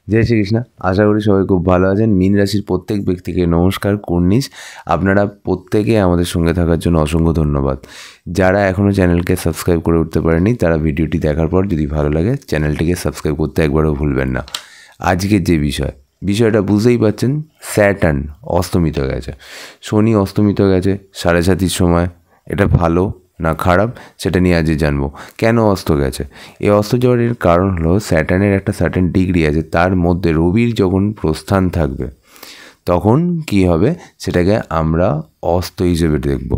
জয় শ্রীকৃষ্ণ। আশা করি সবাই খুব ভালো আছেন। মীন রাশির প্রত্যেক ব্যক্তিকে নমস্কার, কর্নিশ। আপনারা প্রত্যেকে আমাদের সঙ্গে থাকার জন্য অসংখ্য ধন্যবাদ। যারা এখনও চ্যানেলকে সাবস্ক্রাইব করে উঠতে পারেনি তারা ভিডিওটি দেখার পর যদি ভালো লাগে চ্যানেলটিকে সাবস্ক্রাইব করতে একবারও ভুলবেন না। আজকের যে বিষয়টা বুঝতেই পারছেন, স্যাটার্ন অস্তমিত গেছে, শনি অস্তমিত গেছে 7:30 সময়। এটা ভালো না খারাপ সেটা নিয়ে আজকে জানবো। কেন অস্ত গেছে? এই অস্ত যাওয়ার কারণ হলো স্যাটার্নের একটা সার্টেন ডিগ্রি আছে, তার মধ্যে রবির যখন প্রস্থান থাকবে তখন কি হবে সেটাকে আমরা অস্ত হিসেবে দেখব।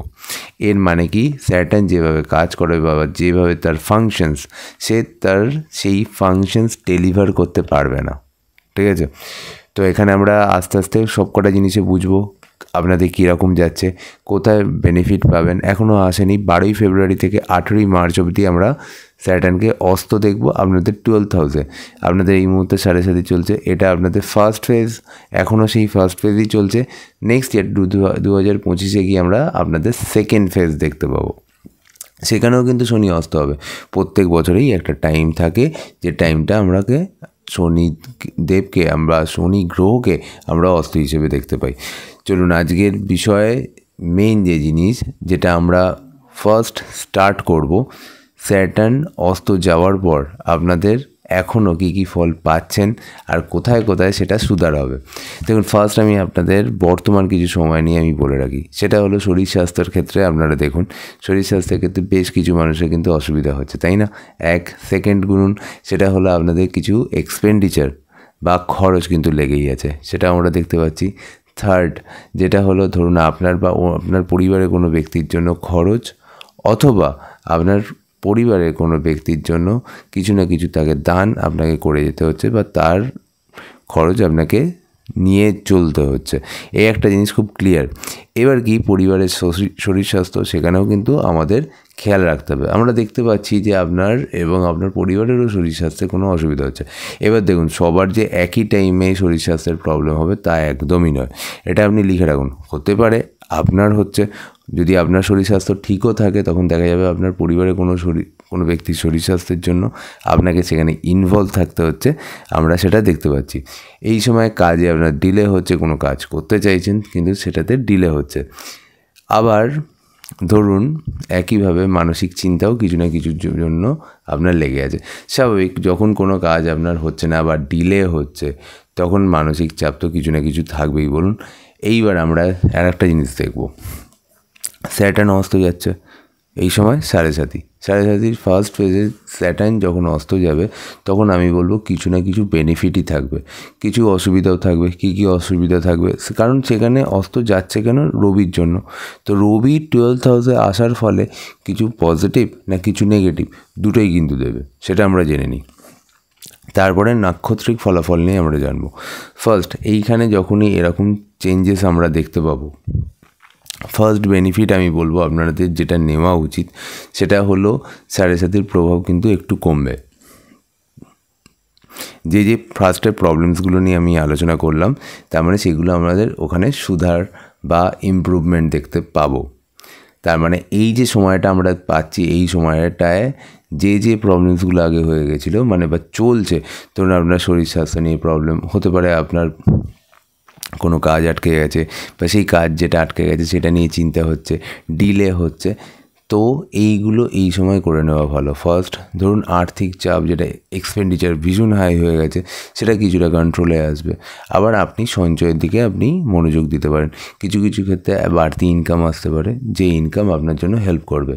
এর মানে কি, স্যাটার্ন যেভাবে কাজ করে বা যেভাবে তার ফাংশনস, সে তার সেই ফাংশনস ডেলিভার করতে পারবে না। ঠিক আছে, তো এখানে আমরা আস্তে আস্তে সব কটা জিনিসে বুঝবো আপনাদের কীরকম যাচ্ছে, কোথায় বেনিফিট পাবেন। এখনও আসেনি। 12ই ফেব্রুয়ারি থেকে 18ই মার্চ অবধি আমরা স্যাটার্নকে অস্ত দেখব আপনাদের 12th হাউসে। আপনাদের এই মুহূর্তে 7:30 চলছে, এটা আপনাদের ফার্স্ট ফেজ, এখনও সেই ফার্স্ট ফেজই চলছে। নেক্সট ইয়ার 2025-এ গিয়ে আমরা আপনাদের সেকেন্ড ফেজ দেখতে পাবো। সেখানেও কিন্তু শনি অস্ত হবে। প্রত্যেক বছরেই একটা টাইম থাকে, যে টাইমটা আমরাকে শনিদেবকে আমরা, শনি গ্রহকে আমরা অস্ত হিসেবে দেখতে পাই। চলুন আজকের বিষয়ে মেইন যে জিনিস, যেটা আমরা ফার্স্ট স্টার্ট করব, স্যাটার্ন অস্ত যাওয়ার পর আপনাদের এখনও কী ফল পাচ্ছেন আর কোথায় কোথায় সেটা সুধার হবে। দেখুন, ফার্স্ট আমি আপনাদের বর্তমান কিছু সময় নিয়ে আমি বলে রাখি, সেটা হলো শরীর স্বাস্থ্যের ক্ষেত্রে। আপনারা দেখুন, শরীর স্বাস্থ্যের ক্ষেত্রে বেশ কিছু মানুষের কিন্তু অসুবিধা হচ্ছে, তাই না? সেকেন্ড গুণন, সেটা হলো আপনাদের কিছু এক্সপেন্ডিচার বা খরচ কিন্তু লেগেই আছে, সেটা আমরা দেখতে পাচ্ছি। থার্ড, যেটা হলো ধরুন আপনার বা আপনার পরিবারের কোনো ব্যক্তির জন্য খরচ, অথবা আপনার পরিবারের কোনো ব্যক্তির জন্য কিছু না কিছু তাকে দান আপনাকে করে যেতে হচ্ছে, বা তার খরচ আপনাকে নিয়ে চলতে হচ্ছে। এই একটা জিনিস খুব ক্লিয়ার। এবার কি, পরিবারের শরীর স্বাস্থ্য, সেখানেও কিন্তু আমাদের খেয়াল রাখতে হবে। আমরা দেখতে পাচ্ছি যে আপনার এবং আপনার পরিবারেরও শরীর স্বাস্থ্যে কোনো অসুবিধা হচ্ছে। এবার দেখুন, সবার যে একই টাইমে শরীর স্বাস্থ্যের প্রবলেম হবে তা একদমই নয়। এটা আপনি লিখে রাখুন। হতে পারে আপনার হচ্ছে, যদি আপনার শরীর স্বাস্থ্য ঠিকও থাকে তখন দেখা যাবে আপনার পরিবারে কোনো ব্যক্তির শরীর স্বাস্থ্যের জন্য আপনাকে সেখানে ইনভলভ থাকতে হচ্ছে, আমরা সেটা দেখতে পাচ্ছি। এই সময় কাজে আপনার ডিলে হচ্ছে, কোনো কাজ করতে চাইছেন কিন্তু সেটাতে ডিলে হচ্ছে। আবার ধরুন একইভাবে মানসিক চিন্তাও কিছু না কিছুর জন্য আপনার লেগে আছে। স্বাভাবিক, যখন কোনো কাজ আপনার হচ্ছে না বা ডিলে হচ্ছে তখন মানসিক চাপ তো কিছু না কিছু থাকবেই, বলুন। এইবার আমরা আর একটা জিনিস দেখব, স্যাটার্ন অস্ত যাচ্ছে এই সময় 7:30 ফার্স্ট ফেজে। স্যাটার্ন যখন অস্ত যাবে তখন আমি বলবো কিছু না কিছু বেনিফিটই থাকবে, কিছু অসুবিধাও থাকবে। কী অসুবিধা থাকবে? কারণ সেখানে অস্ত যাচ্ছে কেন? রবির জন্য। তো রবি 12th হাউসে আসার ফলে কিছু পজিটিভ না কিছু নেগেটিভ দুটোই কিন্তু দেবে, সেটা আমরা জেনে নিই। তারপরে নাক্ষত্রিক ফলাফল নিয়ে আমরা জানবো। ফার্স্ট, এইখানে যখনই এরকম চেঞ্জেস আমরা দেখতে পাবো, ফার্স্ট বেনিফিট আমি বলবো আপনাদের যেটা নেওয়া উচিত সেটা হলো 7:30 প্রভাব কিন্তু একটু কমবে। যে ফার্স্টের প্রবলেমসগুলো নিয়ে আমি আলোচনা করলাম, তার মানে সেগুলো আমাদের ওখানে সুধার বা ইমপ্রুভমেন্ট দেখতে পাবো। তার মানে এই যে সময়টা আমরা পাচ্ছি, এই সময়টায় যে প্রবলেমসগুলো আগে হয়ে গেছিলো মানে বা চলছে, ধরুন আপনার শরীর স্বাস্থ্য নিয়ে প্রবলেম হতে পারে, আপনার কোনো কাজ আটকে গেছে বা সেই কাজ যেটা আটকে গেছে সেটা নিয়ে চিন্তা হচ্ছে, ডিলে হচ্ছে, তো এইগুলো এই সময় করে নেওয়া ভালো। ফার্স্ট ধরুন আর্থিক চাপ, যেটা এক্সপেন্ডিচার ভীষণ হাই হয়ে গেছে, সেটা কিছুটা কন্ট্রোলে আসবে। আবার আপনি সঞ্চয়ের দিকে আপনি মনোযোগ দিতে পারেন। কিছু ক্ষেত্রে বাড়তি ইনকাম আসতে পারে, যে ইনকাম আপনার জন্য হেল্প করবে।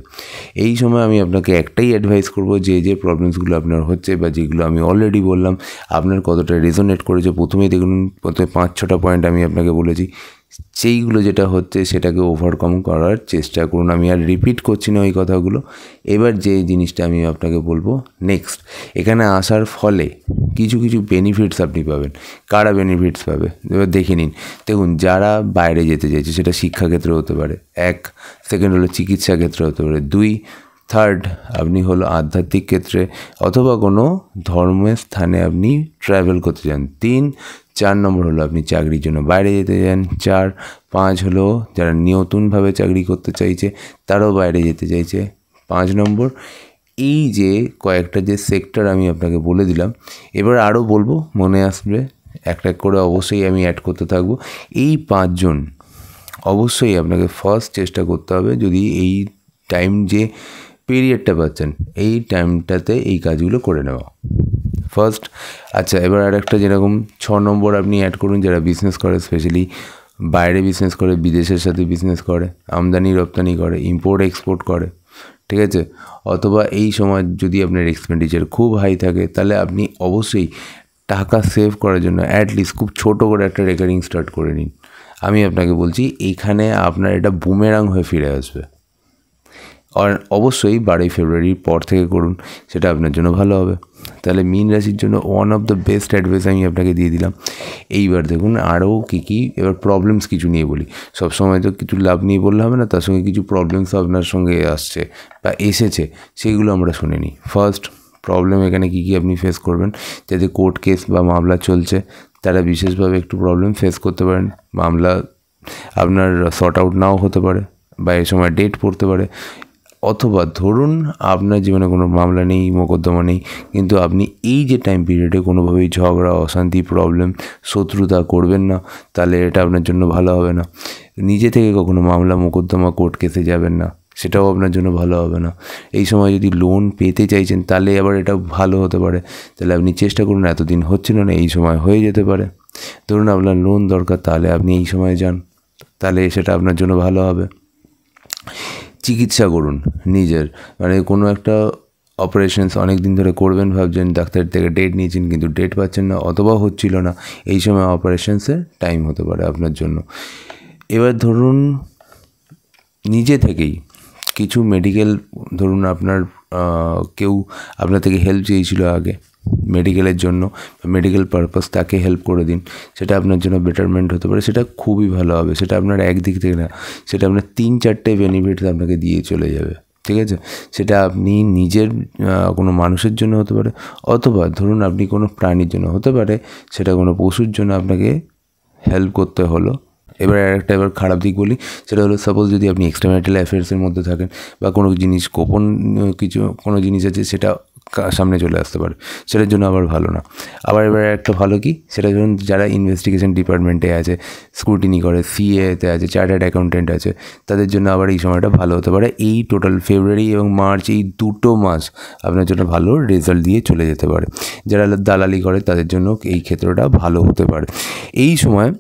এই সময় আমি আপনাকে একটাই অ্যাডভাইস করব, যে প্রবলেমসগুলো আপনার হচ্ছে বা যেগুলো আমি অলরেডি বললাম আপনার কতটা রেজোনেট করেছে, প্রথমেই দেখুন 5-6টা পয়েন্ট আমি আপনাকে বলেছি, সেইগুলো যেটা হচ্ছে সেটাকে ওভারকাম করার চেষ্টা করুন। আমি আর রিপিট করছি না ওই কথাগুলো। এবার যে জিনিসটা আমি আপনাকে বলবো, নেক্সট এখানে আসার ফলে কিছু বেনিফিটস আপনি পাবেন। কারা বেনিফিটস পাবে এবার দেখে নিন। দেখুন, যারা বাইরে যেতে চাইছে, সেটা শিক্ষাক্ষেত্রে হতে পারে, সেকেন্ড হলো চিকিৎসা ক্ষেত্রে হতে পারে, থার্ড আপনি হলো আধ্যাত্মিক ক্ষেত্রে অথবা কোনো ধর্মের স্থানে আপনি ট্রাভেল করতে চান, 4 নম্বর হলো আপনি চাকরির জন্য বাইরে যেতে চান, 5 হলো যারা নতুনভাবে চাকরি করতে চাইছে তারাও বাইরে যেতে চাইছে, 5 নম্বর। এই যে কয়েকটা যে সেক্টর আমি আপনাকে বলে দিলাম, এবার আরও বলবো, মনে আসবে একটা এক করে অবশ্যই আমি অ্যাড করতে থাকবো। এই 5 জন অবশ্যই আপনাকে ফার্স্ট চেষ্টা করতে হবে, যদি এই টাইম যে পিরিয়ডটা পাচ্ছেন এই টাইমটাতে এই কাজগুলো করে নেওয়া ফার্স্ট। আচ্ছা, এবার আর একটা যেরকম 6 নম্বর আপনি অ্যাড করুন, যারা বিজনেস করে, স্পেশালি বাইরে বিজনেস করে, বিদেশের সাথে বিজনেস করে, আমদানি রপ্তানি করে, ইম্পোর্ট এক্সপোর্ট করে, ঠিক আছে, অথবা এই সময় যদি আপনার এক্সপেন্ডিচার খুব হাই থাকে, তাহলে আপনি অবশ্যই টাকা সেভ করার জন্য অ্যাটলিস্ট খুব ছোটো করে একটা রেকারিং স্টার্ট করে নিন। আমি আপনাকে বলছি এইখানে আপনার এটা বুমেরাং হয়ে ফিরে আসবে। আর অবশ্যই 12 ফেব্রুয়ারির পর থেকে করুন, সেটা আপনার জন্য ভালো হবে। তাহলে মীন রাশির জন্য one of the best advice আমি আপনাকে দিয়ে দিলাম। এইবার দেখুন আরও কী এবার প্রবলেমস কিছু নিয়ে বলি। সবসময় তো কিছু লাভ নিয়ে বললে হবে না, তার সঙ্গে কিছু প্রবলেমস আপনার সঙ্গে আসছে বা এসেছে, সেইগুলো আমরা শুনে নিই। ফার্স্ট প্রবলেম এখানে কী আপনি ফেস করবেন, যাতে কোর্ট কেস বা মামলা চলছে তারা বিশেষভাবে একটু প্রবলেম ফেস করতে পারেন। মামলা আপনার সর্ট আউট নাও হতে পারে, বা এই সময় ডেট পড়তে পারে, অথবা ধরুন আপনার জীবনে কোনো মামলা নেই, মোকদ্দমা নেই, কিন্তু আপনি এই যে টাইম পিরিয়ডে কোনোভাবেই ঝগড়া, অশান্তি, প্রবলেম, শত্রুতা করবেন না, তাহলে এটা আপনার জন্য ভালো হবে না। নিজে থেকে কখনো মামলা, মোকদ্দমা, কোর্ট কেসে যাবেন না, সেটাও আপনার জন্য ভালো হবে না। এই সময় যদি লোন পেতে চাইছেন, তাহলে আবার এটা ভালো হতে পারে। তাহলে আপনি চেষ্টা করুন, এতদিন হচ্ছিল না, এই সময় হয়ে যেতে পারে। ধরুন আপনার লোন দরকার, তাহলে আপনি এই সময় যান, তাহলে সেটা আপনার জন্য ভালো হবে। চিকিৎসা করুন নিজের, মানে কোনো একটা অপারেশনস অনেক দিন ধরে করবেন ভাবছেন, ডাক্তার থেকে ডেট নিয়েছেন কিন্তু ডেট পাচ্ছেন না, অথবা হচ্ছিল না, এই সময় অপারেশনসের টাইম হতে পারে আপনার জন্য। এবার ধরুন নিজে থেকেই কিছু মেডিকেল, ধরুন আপনার কেউ আপনার থেকে হেল্প চেয়েছিল আগে মেডিকেলের জন্য, মেডিকেল পারপাস, তাকে হেল্প করে দিন, সেটা আপনার জন্য বেটারমেন্ট হতে পারে, সেটা খুবই ভালো হবে। সেটা আপনার একদিক থেকে না, সেটা আপনার 3-4টে বেনিফিটস আপনাকে দিয়ে চলে যাবে, ঠিক আছে। সেটা আপনি নিজের কোনো মানুষের জন্য হতে পারে, অথবা ধরুন আপনি কোনো প্রাণীর জন্য হতে পারে, সেটা কোনো পশুর জন্য আপনাকে হেল্প করতে হলো। এবার খারাপ দিক বলি, সেটা হলো সাপোজ যদি আপনি এক্সট্রাম্যারিটাল অ্যাফেয়ার্সের মধ্যে থাকেন, বা কোনো জিনিস গোপন কোনো জিনিস আছে সেটা সামনে চলে আসতে পারে, সেটার জন্য আবার ভালো না। আবার এবার একটা ভালো কি, সেটা ধরুন যারা ইনভেস্টিগেশন ডিপার্টমেন্টে আছে, স্ক্রুটিনি করে, সিএতে আছে, চার্টার্ড অ্যাকাউন্টেন্ট আছে, তাদের জন্য আবার এই সময়টা ভালো হতে পারে। এই টোটাল ফেব্রুয়ারি এবং মার্চ, এই 2 মাস আপনার জন্য ভালো রেজাল্ট দিয়ে চলে যেতে পারে। যারা দালালি করে তাদের জন্য এই ক্ষেত্রটা ভালো হতে পারে। এই সময়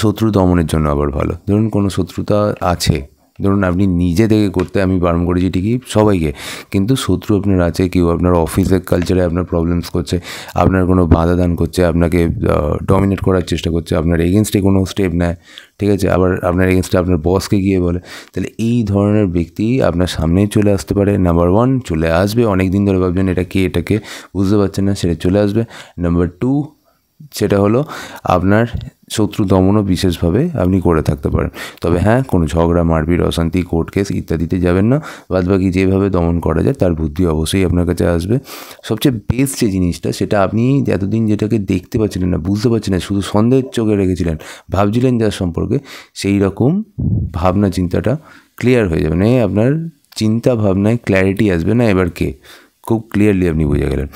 শত্রু দমনের জন্য আবার ভালো। ধরুন কোনো শত্রুতা আছে, ধরুন আপনি নিজে থেকে করতে আমি বারণ করেছি ঠিকই সবাইকে, কিন্তু শত্রু আপনার আছে, কেউ আপনার অফিসের কালচারে আপনার প্রবলেমস করছে, আপনার কোনো বাধা দান করছে, আপনাকে ডমিনেট করার চেষ্টা করছে, আপনার এগেনস্টে কোনো স্টেপ নেয়, ঠিক আছে, আবার আপনার এগেনস্টে আপনার বসকে গিয়ে বলে, তাহলে এই ধরনের ব্যক্তি আপনার সামনেই চলে আসতে পারে। নাম্বার 1 চলে আসবে, অনেক দিন ধরে ভাবছেন এটাকে বুঝতে পারছেন না, সেটা চলে আসবে। নাম্বার 2 সেটা হলো আপনার শত্রু দমনও বিশেষভাবে আপনি করে থাকতে পারেন। তবে হ্যাঁ, কোনো ঝগড়া, মারপিট, অশান্তি, কোর্ট কেস ইত্যাদিতে যাবেন না। বাদবাকি যেভাবে দমন করা যায় তার বুদ্ধি অবশ্যই আপনার কাছে আসবে। সবচেয়ে বেস্ট যে জিনিসটা, সেটা আপনি এতদিন যেটাকে দেখতে পাচ্ছিলেন না, বুঝতে পারছেন না, শুধু সন্দেহের চোখে রেখেছিলেন, ভাবছিলেন যার সম্পর্কে, সেই রকম ভাবনা চিন্তাটা ক্লিয়ার হয়ে যাবে। আপনার চিন্তা ভাবনায় ক্ল্যারিটি আসবে না, এবার খুব ক্লিয়ারলি আপনি বুঝে গেলেন।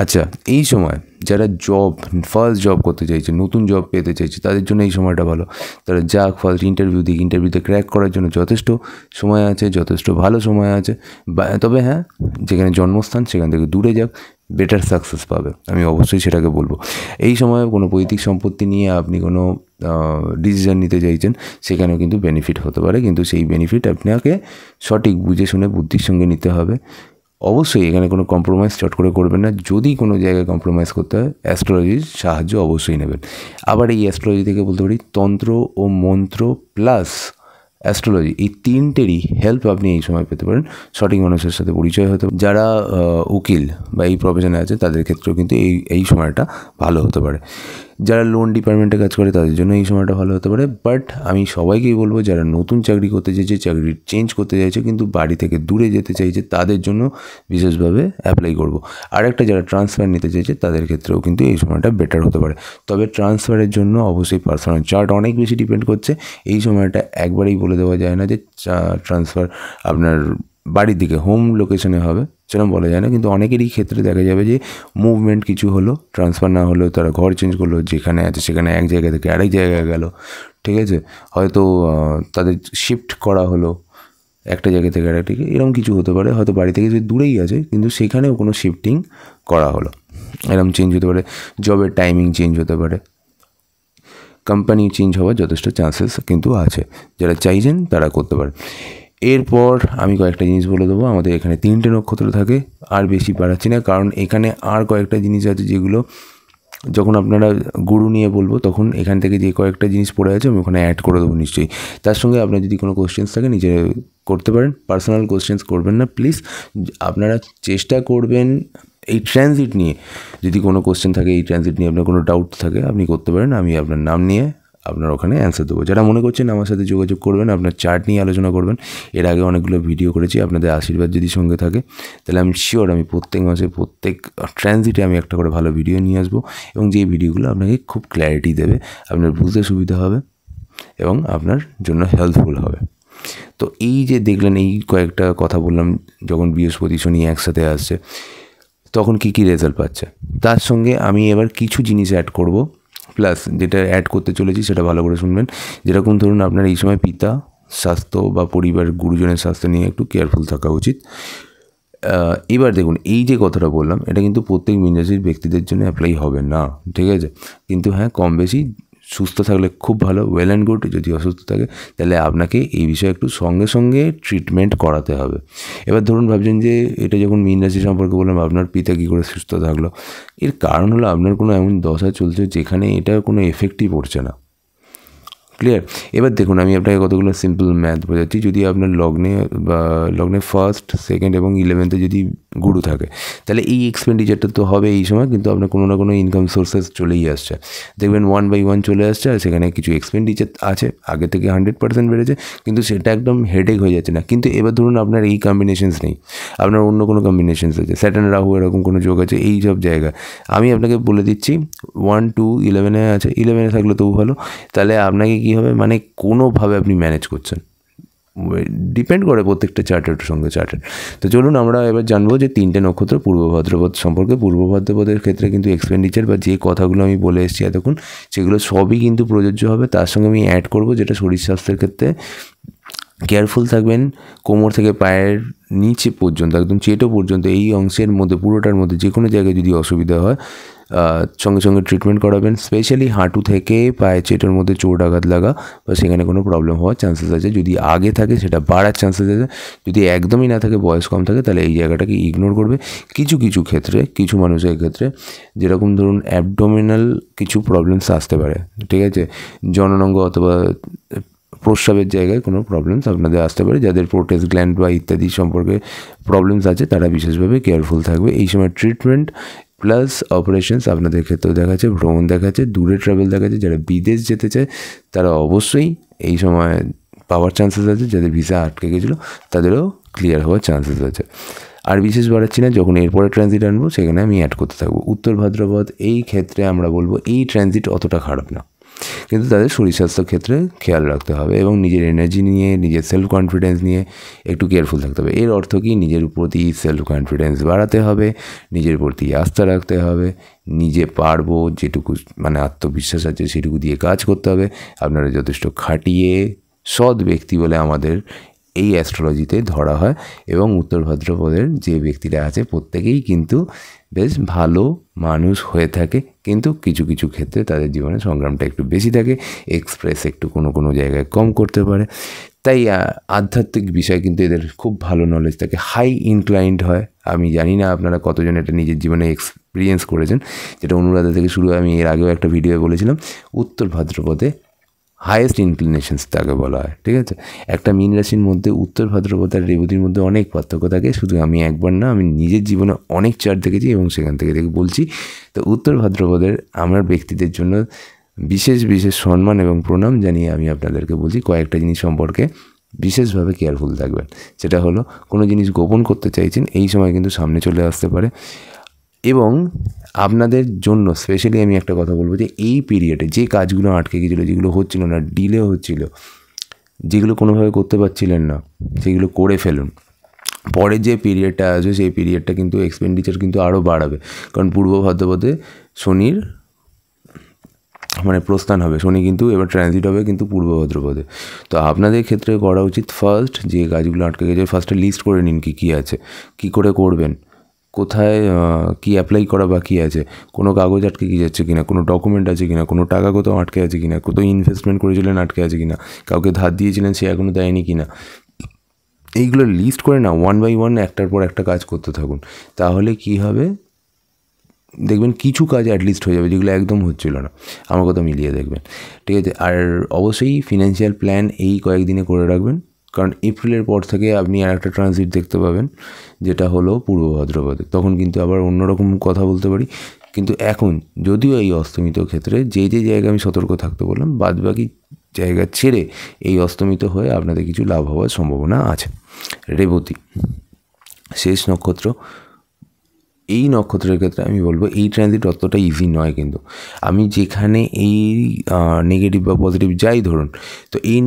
আচ্ছা, এই সময় যারা ফার্স্ট জব করতে চাইছে, নতুন জব পেতে চাইছে, তাদের জন্য এই সময়টা ভালো। তারা যাক ফার্স্ট ইন্টারভিউতে ক্র্যাক করার জন্য যথেষ্ট সময় আছে, যথেষ্ট ভালো সময় আছে। তবে হ্যাঁ, যেখানে জন্মস্থান সেখান থেকে দূরে যাক, বেটার সাকসেস পাবে, আমি অবশ্যই সেটাকে বলবো। এই সময় কোনো পৈতৃক সম্পত্তি নিয়ে আপনি কোনো ডিসিশন নিতে চাইছেন, সেখানেও কিন্তু বেনিফিট হতে পারে, কিন্তু সেই বেনিফিট আপনাকে সঠিক বুঝে শুনে বুদ্ধির সঙ্গে নিতে হবে। অবশ্যই এখানে কোনো কম্প্রোমাইজ চট করে করবেন না। যদি কোনো জায়গায় কম্প্রোমাইজ করতে হয়, অ্যাস্ট্রোলজির সাহায্য অবশ্যই নেবেন। আবার এই অ্যাস্ট্রোলজি থেকে বলতে পারি, তন্ত্র ও মন্ত্র প্লাস অ্যাস্ট্রোলজি, এই 3টেরই হেল্প আপনি এই সময় পেতে পারেন। সঠিক মানুষের সাথে পরিচয় হতে, যারা উকিল বা এই প্রফেশনে আছে তাদের ক্ষেত্রেও কিন্তু এই সময়টা ভালো হতে পারে। যারা লোন ডিপার্টমেন্টে কাজ করে তাদের জন্য এই সময়টা ভালো হতে পারে। বাট আমি সবাইকেই বলবো, যারা নতুন চাকরি করতে চাইছে, চাকরি চেঞ্জ করতে চাইছে কিন্তু বাড়ি থেকে দূরে যেতে চাইছে, তাদের জন্য বিশেষভাবে অ্যাপ্লাই করব। আরেকটা, যারা ট্রান্সফার নিতে চাইছে তাদের ক্ষেত্রেও কিন্তু এই সময়টা বেটার হতে পারে। তবে ট্রান্সফারের জন্য অবশ্যই পার্সোনাল চার্ট অনেক বেশি ডিপেন্ড করছে। এই সময়টা একবারেই বলে দেওয়া যায় না যে ট্রান্সফার আপনার বাড়ির দিকে, হোম লোকেশনে হবে, সেরকম বলা যায় না, কিন্তু অনেকেরই ক্ষেত্রে দেখা যাবে যে মুভমেন্ট কিছু হলো, ট্রান্সফার না হলেও তারা ঘর চেঞ্জ করলো, যেখানে আছে সেখানে এক জায়গা থেকে আরেক জায়গায় গেল, ঠিক আছে, হয়তো তাদের শিফট করা হলো একটা জায়গা থেকে আরেকটা, এরকম কিছু হতে পারে, হয়তো বাড়ি থেকে যে দূরেই আছে কিন্তু সেখানেও কোনো শিফটিং করা হলো, এরকম চেঞ্জ হতে পারে, জবের টাইমিং চেঞ্জ হতে পারে, কোম্পানি চেঞ্জ হওয়ার যথেষ্ট চান্সেস কিন্তু আছে, যারা চাইছেন তারা করতে পারে। এরপর আমি কয়েকটা জিনিস বলে দেবো। আমাদের এখানে 3টে নক্ষত্র থাকে, আর বেশি বাড়াচ্ছি না, কারণ এখানে আর কয়েকটা জিনিস আছে যেগুলো যখন আপনারা গুরু নিয়ে বলবো তখন এখান থেকে যে কয়েকটা জিনিস পড়ে আছে আমি ওখানে অ্যাড করে দেবো নিশ্চয়ই। তার সঙ্গে আপনার যদি কোনো কোশ্চেন্স থাকে নিজে করতে পারেন, পার্সোনাল কোশ্চেন্স করবেন না প্লিজ। আপনারা চেষ্টা করবেন এই ট্রানজিট নিয়ে, যদি কোনো কোশ্চেন থাকে এই ট্রানজিট নিয়ে আপনার কোনো ডাউট থাকে আপনি করতে পারেন, আমি আপনার নাম নিয়ে আপনার ওখানে অ্যান্সার দেবো। যারা মনে করছেন আমার সাথে যোগাযোগ করবেন, আপনার চার্ট নিয়ে আলোচনা করবেন, এর আগে অনেকগুলো ভিডিও করেছি, আপনাদের আশীর্বাদ যদি সঙ্গে থাকে তাহলে আমি শিওর আমি প্রত্যেক মাসে প্রত্যেক ট্রানজিটে আমি একটা করে ভালো ভিডিও নিয়ে আসবো, এবং যেই ভিডিওগুলো আপনাকে খুব ক্ল্যারিটি দেবে, আপনার বুঝতে সুবিধা হবে এবং আপনার জন্য হেল্পফুল হবে। তো এই যে দেখলেন এই কয়েকটা কথা বললাম, যখন বৃহস্পতি শনি একসাথে আসছে তখন কী কী রেজাল্ট পাচ্ছে, তার সঙ্গে আমি এবার কিছু জিনিস অ্যাড করব, প্লাস যেটা অ্যাড করতে চলেছি সেটা ভালো করে শুনবেন। যেরকম ধরুন আপনার এই সময় পিতা স্বাস্থ্য বা পরিবার গুরুজনের স্বাস্থ্য নিয়ে একটু কেয়ারফুল থাকা উচিত। এবার দেখুন এই যে কথাটা বললাম এটা কিন্তু প্রত্যেক মীন রাশির ব্যক্তিদের জন্য অ্যাপ্লাই হবে না, ঠিক আছে, কিন্তু হ্যাঁ কম বেশি সুস্থ থাকলে খুব ভালো, ওয়েল অ্যান্ড গুড। যদি অসুস্থ থাকে তাহলে আপনাকে এই বিষয়ে একটু সঙ্গে সঙ্গে ট্রিটমেন্ট করাতে হবে। এবার ধরুন ভাবছেন যে এটা যখন মীন রাশি সম্পর্কে বললাম আপনার পিতা কী করে সুস্থ থাকলো, এর কারণ হলো আপনার কোনো এমন দশা চলছে যেখানে এটা কোনো এফেক্টই পড়ছে না। ক্লিয়ার? এবার দেখুন আমি আপনাকে কতগুলো সিম্পল ম্যাথ বোঝাচ্ছি। যদি আপনার লগ্নে ফার্স্ট, সেকেন্ড এবং 11th যদি গুরু থাকে তাহলে এই এক্সপেন্ডিচারটা তো হবে এই সময়, কিন্তু আপনার কোনো না কোনো ইনকাম সোর্সেস চলেই আসছে। দেখবেন 1/1 চলে আসছে, আর সেখানে কিছু এক্সপেন্ডিচার আছে আগে থেকে 100% বেড়েছে, কিন্তু সেটা একদম হেডেক হয়ে যাচ্ছে না। কিন্তু এবার ধরুন আপনার এই কম্বিনেশনস নেই, আপনার অন্য কোনো কম্বিনেশনস আছে, স্যাটার্ন রাহু এরকম কোনো যোগ আছে, এই সব জায়গায় আমি আপনাকে বলে দিচ্ছি 1, 2, 11 আছে, 11 থাকলে তবু ভালো। তাহলে আপনাকে কী হবে, মানে কোনোভাবে আপনি ম্যানেজ করছেন, ডিপেন্ড করে প্রত্যেকটা চার্টের সঙ্গে চার্টের। তো চলুন আমরা এবার জানবো যে 3টে নক্ষত্র পূর্ব ভাদ্রপদ সম্পর্কে। পূর্ব ভাদ্রপদের ক্ষেত্রে কিন্তু এক্সপেন্ডিচার বা যে কথাগুলো আমি বলে এসেছি এতক্ষণ সেগুলো সবই কিন্তু প্রযোজ্য হবে। তার সঙ্গে আমি অ্যাড করব যেটা শরীর স্বাস্থ্যের ক্ষেত্রে কেয়ারফুল থাকবেন, কোমর থেকে পায়ের নিচে পর্যন্ত একদম চেটো পর্যন্ত এই অংশের মধ্যে পুরোটার মধ্যে যে কোনো জায়গায় যদি অসুবিধা হয় সঙ্গে সঙ্গে ট্রিটমেন্ট করাবেন। স্পেশালি হাঁটু থেকে পায়ে চেটোর মধ্যে চোট আঘাত লাগা বা সেখানে কোনো প্রবলেম হওয়ার চান্সেস আছে, যদি আগে থাকে সেটা বাড়ার চান্সেস আছে, যদি একদমই না থাকে বয়স কম থাকে তাহলে এই জায়গাটাকে ইগনোর করবে। কিছু কিছু ক্ষেত্রে কিছু মানুষের ক্ষেত্রে যেরকম ধরুন অ্যাবডোমিনাল কিছু প্রবলেমস আসতে পারে, ঠিক আছে, জননাঙ্গ অথবা প্রস্রাবের জায়গায় কোনো প্রবলেমস আপনাদের আসতে পারে। যাদের প্রোটেস্ট গ্ল্যান্ড বা ইত্যাদি সম্পর্কে প্রবলেমস আছে তারা বিশেষভাবে কেয়ারফুল থাকবে এই সময়। ট্রিটমেন্ট প্লাস অপারেশনস আপনাদের ক্ষেত্রেও দেখাচ্ছে, ভ্রমণ দেখাচ্ছে, দূরে ট্রাভেল দেখাচ্ছে। যারা বিদেশ যেতে চায় তারা অবশ্যই এই সময় পাওয়ার চান্সেস আছে, যাদের ভিসা আটকে গেছিলো তাদেরও ক্লিয়ার হওয়ার চান্সেস আছে। আর বিশেষ বাড়াচ্ছি না, যখন এরপরে ট্রানজিট আনবো সেখানে আমি অ্যাড করতে থাকবো। উত্তর ভাদ্রপদ এই ক্ষেত্রে আমরা বলবো এই ট্রানজিট অতটা খারাপ না, কিন্তু তাদের শরীর স্বাস্থ্যের ক্ষেত্রে খেয়াল রাখতে হবে এবং নিজের এনার্জি নিয়ে নিজের সেলফ কনফিডেন্স নিয়ে একটু কেয়ারফুল থাকতে হবে। এর অর্থ কি, নিজের প্রতি সেলফ কনফিডেন্স বাড়াতে হবে, নিজের প্রতি আস্থা রাখতে হবে, নিজে পারবো যেটুকু মানে আত্মবিশ্বাস আছে সেটুকু দিয়ে কাজ করতে হবে। আপনারা যথেষ্ট খাটিয়ে সৎ ব্যক্তি বলে আমাদের এই অ্যাস্ট্রোলজিতে ধরা হয়, এবং উত্তর ভাদ্রপদের যে ব্যক্তিরা আছে প্রত্যেকেই কিন্তু বেশ ভালো মানুষ হয়ে থাকে, কিন্তু কিছু কিছু ক্ষেত্রে তাদের জীবনে সংগ্রামটা একটু বেশি থাকে, এক্সপ্রেস একটু কোনো কোনো জায়গায় কম করতে পারে। তাই আধ্যাত্মিক বিষয় কিন্তু এদের খুব ভালো নলেজ থাকে, হাই ইনক্লাইন্ড হয়। আমি জানি না আপনারা কতজন এটা নিজের জীবনে এক্সপিরিয়েন্স করেছেন, যেটা অনুরাধা থেকে শুরু হয়। আমি এর আগেও একটা ভিডিও বলেছিলাম উত্তর ভাদ্রপদে হায়েস্ট ইনক্লিনেশনস তাকে বলা হয়, ঠিক আছে। একটা মীন রাশির মধ্যে উত্তর ভাদ্রপদ আর রেবতীর মধ্যে অনেক পার্থক্য থাকে, শুধু আমি একবার না, আমি নিজের জীবনে অনেক চার্ট দেখেছি এবং সেখান থেকে বলছি। তো উত্তর ভাদ্রপদের আমার ব্যক্তিদের জন্য বিশেষ বিশেষ সম্মান এবং প্রণাম জানিয়ে আমি আপনাদেরকে বলছি কয়েকটা জিনিস সম্পর্কে বিশেষভাবে কেয়ারফুল থাকবেন। সেটা হলো কোনো জিনিস গোপন করতে চাইছেন এই সময় কিন্তু সামনে চলে আসতে পারে, এবং আপনাদের জন্য স্পেশালি আমি একটা কথা বলবো যে এই পিরিয়ডে যে কাজগুলো আটকে গেছিলো, যেগুলো হচ্ছিল না, ডিলে হচ্ছিল, যেগুলো কোনোভাবে করতে পারছিলেন না, সেগুলো করে ফেলুন। পরের যে পিরিয়ডটা আসবে সেই পিরিয়ডটা কিন্তু এক্সপেন্ডিচার কিন্তু আরও বাড়াবে, কারণ পূর্ব ভাদ্রপদে শনির মানে প্রস্থান হবে, শনি কিন্তু এবার ট্রানজিট হবে কিন্তু পূর্ব ভাদ্রপদে। তো আপনাদের ক্ষেত্রে করা উচিত ফার্স্ট যে কাজগুলো আটকে গেছে ফার্স্টে লিস্ট করে নিন কী আছে, কী করে করবেন, কোথায় কি অ্যাপ্লাই করা বাকি আছে, কোনো কাগজ আটকে কি যাচ্ছে কিনা, কোনো ডকুমেন্ট আছে কিনা, কোনো টাকা কোথাও আটকে আছে কিনা, কোথাও ইনভেস্টমেন্ট করেছিলেন আটকে আছে কিনা, কাউকে ধার দিয়েছিলেন সে এখনও দেয়নি কিনা, এইগুলো লিস্ট করে না ওয়ান বাই ওয়ান একটার পর একটা কাজ করতে থাকুন। তাহলে কি হবে দেখবেন কিছু কাজ অ্যাটলিস্ট হয়ে যাবে যেগুলো একদম হচ্ছিল না। আমার কথা মিলিয়ে দেখবেন, ঠিক আছে। আর অবশ্যই ফিনান্সিয়াল প্ল্যান এই কয়েকদিনে করে রাখবেন, কারণ এপ্রিলের পর থেকে আপনি আর একটা ট্রানজিট দেখতে পাবেন যেটা হলো পূর্ব ভাদ্রপদে, তখন কিন্তু আবার অন্যরকম কথা বলতে পারি। কিন্তু এখন যদিও এই অস্তমিত ক্ষেত্রে যে জায়গায় আমি সতর্ক থাকতে বললাম, বাদবাকি জায়গা ছেড়ে এই অস্তমিত হয়ে আপনাদের কিছু লাভ হওয়ার সম্ভাবনা আছে। রেবতী শেষ নক্ষত্র, এই নক্ষত্রের ক্ষেত্রে আমি বলবো এই ট্রানজিট অতটা ইজি নয়, কিন্তু আমি যেখানে এই নেগেটিভ বা পজিটিভ যাই ধরুন, তো এই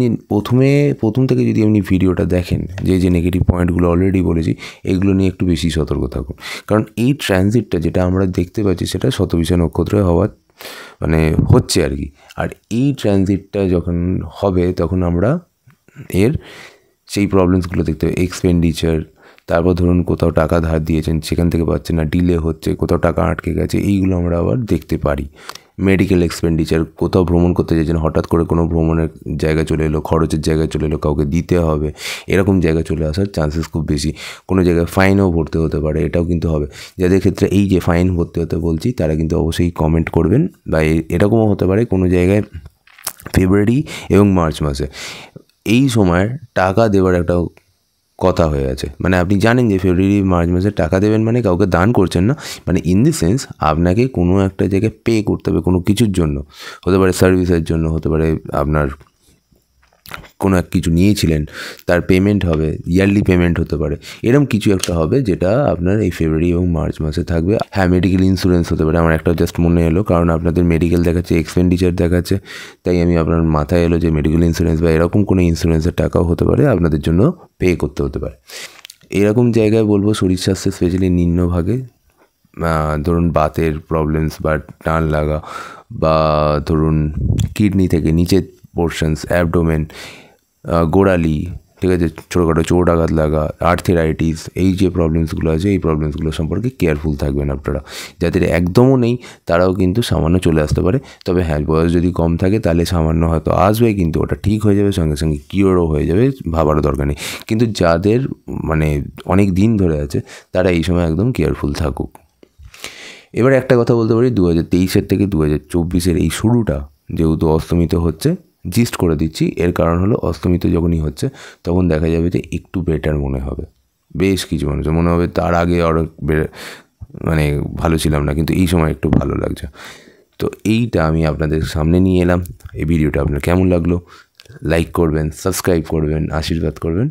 প্রথম থেকে যদি আপনি ভিডিওটা দেখেন যে নেগেটিভ পয়েন্টগুলো অলরেডি বলেছি, এইগুলো নিয়ে একটু বেশি সতর্ক থাকুন। কারণ এই ট্রানজিটটা যেটা আমরা দেখতে পাচ্ছি সেটা শতবিষা নক্ষত্রে হওয়ার মানে হচ্ছে আর কি। আর এই ট্রানজিটটা যখন হবে তখন আমরা এর সেই প্রবলেমসগুলো দেখতে পাই, এক্সপেন্ডিচার, তারপর ধরুন কোথাও টাকা ধার দিয়েছেন সেখান থেকে পাচ্ছেন না, ডিলে হচ্ছে, কোথাও টাকা আটকে গেছে, এইগুলো আমরা আবার দেখতে পারি। মেডিকেল এক্সপেন্ডিচার, কোথাও ভ্রমণ করতে চাইছেন, হঠাৎ করে কোনো ভ্রমণের জায়গা চলে এলো, খরচের জায়গায় চলে এলো, কাউকে দিতে হবে, এরকম জায়গা চলে আসার চান্সেস খুব বেশি। কোনো জায়গায় ফাইনও ভরতে হতে পারে, এটাও কিন্তু হবে। যাদের ক্ষেত্রে এই যে ফাইন ভরতে হতে বলছি তারা কিন্তু অবশ্যই কমেন্ট করবেন। বা এরকমও হতে পারে কোনো জায়গায় ফেব্রুয়ারি এবং মার্চ মাসে এই সময় টাকা দেওয়ার একটা কথা হয়ে আছে, মানে আপনি জানেন যে ফেব্রুয়ারি মার্চ মাসে টাকা দেবেন মানে কাউকে দান করছেন না, মানে ইন দি সেন্স আপনাকে কোনো একটা জায়গায় পে করতে হবে কোনো কিছুর জন্য, হতে পারে সার্ভিসের জন্য, হতে পারে আপনার কোনো এক কিছু নিয়েছিলেন তার পেমেন্ট হবে, ইয়ারলি পেমেন্ট হতে পারে, এরকম কিছু একটা হবে যেটা আপনার এই ফেব্রুয়ারি এবং মার্চ মাসে থাকবে। হ্যাঁ, মেডিকেল ইন্স্যুরেন্স হতে পারে, আমার একটা জাস্ট মনে এলো, কারণ আপনাদের মেডিকেল দেখাচ্ছে, এক্সপেন্ডিচার দেখাচ্ছে, তাই আমি আপনার মাথায় এলো যে মেডিকেল ইন্স্যুরেন্স বা এরকম কোনো ইন্স্যুরেন্সের টাকাও হতে পারে আপনাদের জন্য পে করতে হতে পারে। এরকম জায়গায় বলবো শরীর স্বাস্থ্যে স্পেশালি নিম্নভাগে ধরুন বাতের প্রবলেমস বা টান লাগা, বা ধরুন কিডনি থেকে নিচের পোর্শনস, অ্যাবডোমেন, গোড়ালি, ঠিক আছে, ছোটোখাটো চোট আঘাত লাগা, আর্থেরাইটিস, এই যে প্রবলেমসগুলো আছে এই প্রবলেমসগুলো সম্পর্কে কেয়ারফুল থাকবেন আপনারা। যাদের একদমও নেই তারাও কিন্তু সামান্য চলে আসতে পারে, তবে হ্যাঁ বয়স যদি কম থাকে তাহলে সামান্য হয়তো আসবে, কিন্তু ওটা ঠিক হয়ে যাবে, সঙ্গে সঙ্গে কিওরও হয়ে যাবে, ভাবারও দরকার নেই। কিন্তু যাদের মানে অনেক দিন ধরে আছে তারা এই সময় একদম কেয়ারফুল থাকুক। এবার একটা কথা বলতে পারি, 2023 থেকে 2024 এই শুরুটা যেহেতু অস্তমিত হচ্ছে, জিস্ট করে দিচ্ছি, এর কারণ হলো অস্তমিত যখনই হচ্ছে তখন দেখা যাবে যে একটু বেটার মনে হবে, বেশ কিছু মানুষের মনে হবে তার আগে আরও মানে ভালো ছিলাম না, কিন্তু এই সময় একটু ভালো লাগছে। তো এইটা আমি আপনাদের সামনে নিয়ে এলাম। এই ভিডিওটা আপনার কেমন লাগলো লাইক করবেন, সাবস্ক্রাইব করবেন, আশীর্বাদ করবেন,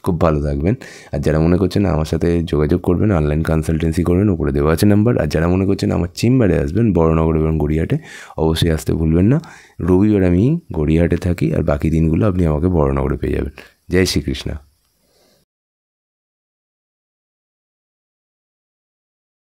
খুব ভালো থাকবেন। আর যারা মনে করছেন আমার সাথে যোগাযোগ করবেন, অনলাইন কনসালটেন্সি করবেন, উপরে দেওয়া আছে নাম্বার। আর যারা মনে করছেন আমার চেম্বারে আসবেন বড়নগর এবং গড়িয়াহাটে, অবশ্যই আসতে ভুলবেন না। রবিবার আমি গড়িয়াহাটে থাকি, আর বাকি দিনগুলো আপনি আমাকে বড়নগরে পেয়ে যাবেন। জয় শ্রীকৃষ্ণ।